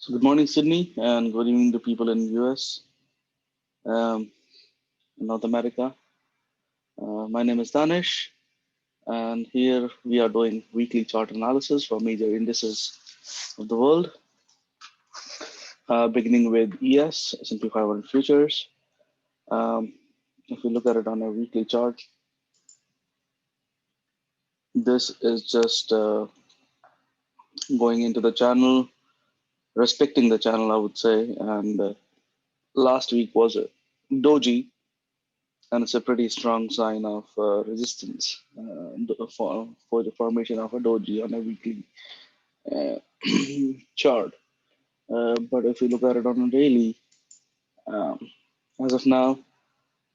So good morning, Sydney, and good evening to people in US, um, North America. My name is Danish, and here we are doing weekly chart analysis for major indices of the world, beginning with ES, S&P 500 futures. Um, if you look at it on a weekly chart, this is just going into the channel, respecting the channel, I would say. And last week was a doji, and it's a pretty strong sign of resistance for the formation of a doji on a weekly uh, chart. But if you look at it on a daily, um, as of now,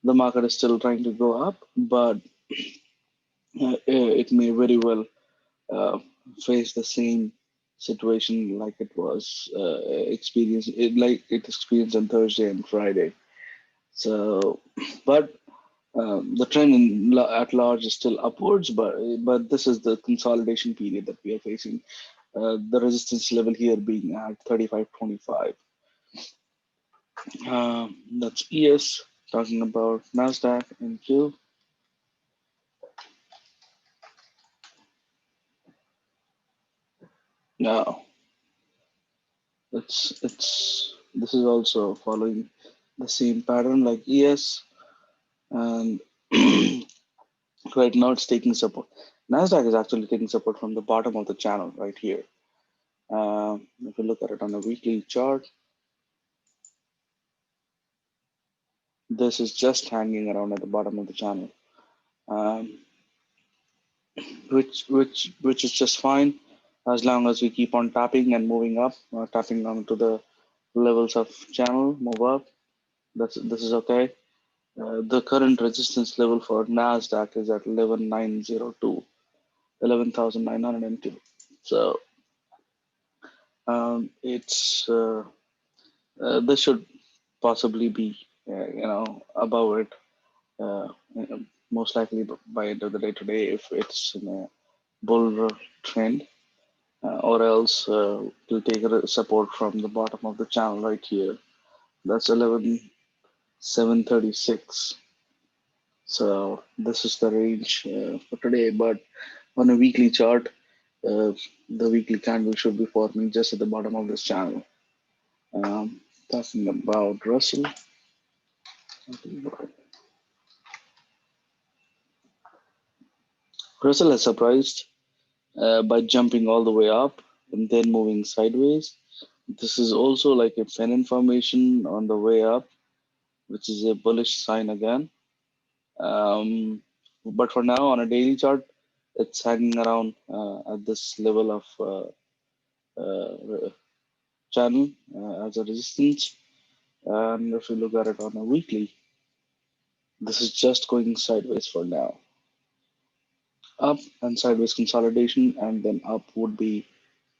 the market is still trying to go up, but it may very well uh, face the same situation like it was like it experienced on Thursday and Friday. So, but the trend at large is still upwards, but this is the consolidation period that we are facing. The resistance level here being at 35.25. That's ES talking about Nasdaq and Q. Now it's this is also following the same pattern like ES, and right now it's taking support. Nasdaq is actually taking support from the bottom of the channel right here. If you look at it on a weekly chart, this is just hanging around at the bottom of the channel, um, which is just fine as long as we keep on tapping and moving up, tapping onto the levels of channel, move up. This is okay. The current resistance level for Nasdaq is at 11,902, 11,902. So it's this should possibly be above it, uh, most likely by end of the day today if it's in a bull trend, or else we'll take a support from the bottom of the channel right here. That's 11,736. So this is the range for today. But on a weekly chart, uh, the weekly candle should be forming just at the bottom of this channel. Um, talking about Russell, Russell has surprised by jumping all the way up and then moving sideways. This is also like a pennant formation on the way up, which is a bullish sign again. Um, but for now, on a daily chart, it's hanging around at this level of channel as a resistance. And if you look at it on a weekly, this is just going sideways for now. Up and sideways consolidation, and then up would be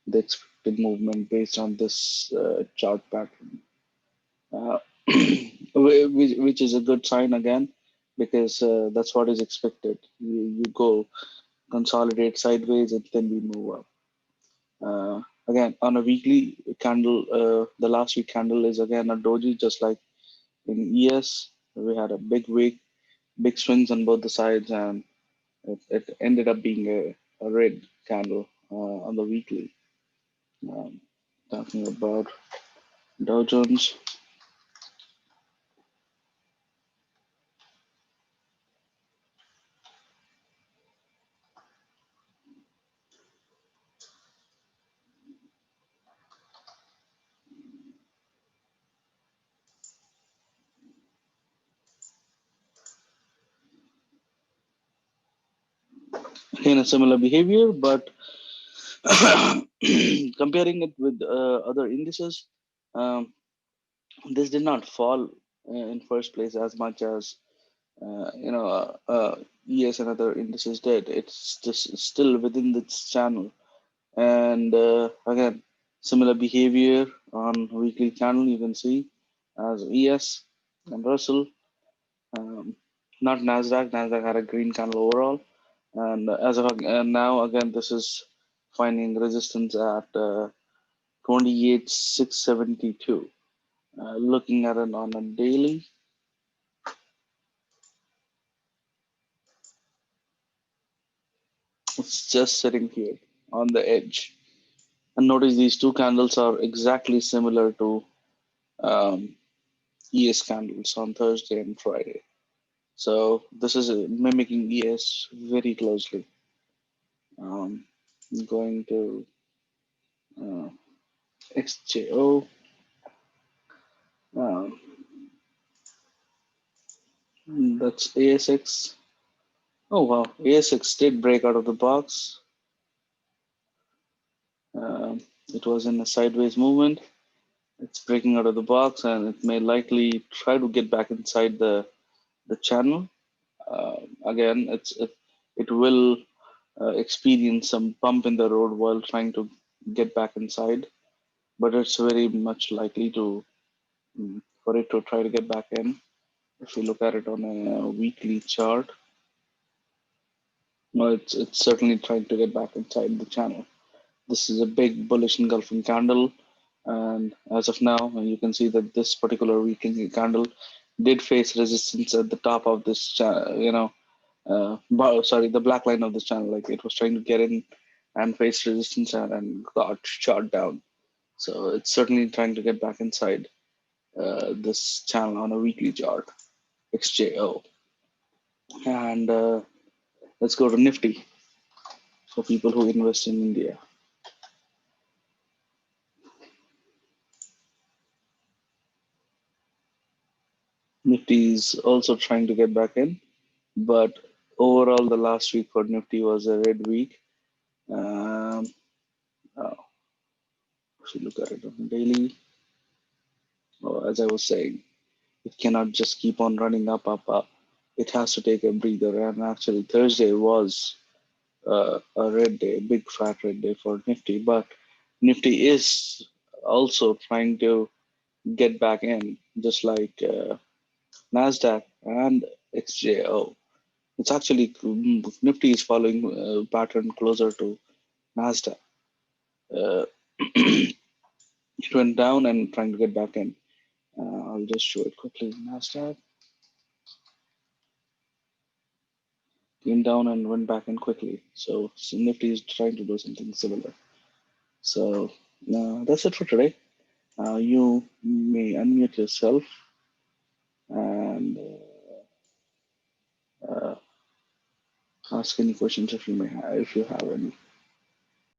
the expected movement based on this chart pattern, uh, which is a good sign again because that's what is expected. You go consolidate sideways and then we move up. Again, on a weekly candle, the last week candle is again a doji, just like in ES. We had a big week, big swings on both the sides, and it ended up being a red candle on the weekly. Um, talking about Dow Jones, again a similar behavior, but comparing it with other indices, um, this did not fall in first place as much as ES and other indices did. It's just still within this channel, and again, similar behavior on weekly channel. You can see as ES and Russell, um, not Nasdaq. Nasdaq had a green candle overall, and as of now, again, this is finding resistance at 28,672. Looking at it on a daily, it's just sitting here on the edge. And notice these two candles are exactly similar to um, ES candles on Thursday and Friday. So this is mimicking ES very closely. Um, going to uh, XJO. Um, that's ASX. Oh wow, ASX did break out of the box. It was in a sideways movement. It's breaking out of the box, and it may likely try to get back inside the channel. Again, it will experience some bump in the road while trying to get back inside, but it's very much likely to for it to try to get back in. If you look at it on a weekly chart, well, it's certainly trying to get back inside the channel. This is a big bullish engulfing candle, and as of now, you can see that this particular weekly candle did face resistance at the top of this, sorry, the black line of this channel. Like it was trying to get in and face resistance and got shot down. So it's certainly trying to get back inside this channel on a weekly chart, XJO. And let's go to Nifty for people who invest in India. Nifty is also trying to get back in, but overall, the last week for Nifty was a red week. Um, uh, if you look at it on daily, as I was saying, it cannot just keep on running up, up, up. It has to take a breather. And actually, Thursday was a red day, big fat red day for Nifty. But Nifty is also trying to get back in, just like Nasdaq and XJO. It's actually Nifty is following a pattern closer to Nasdaq. Uh, it went down and trying to get back in. I'll just show it quickly. Nasdaq came down and went back in quickly. So Nifty is trying to do something similar. So that's it for today. You may unmute yourself and uh, ask any questions if you have any.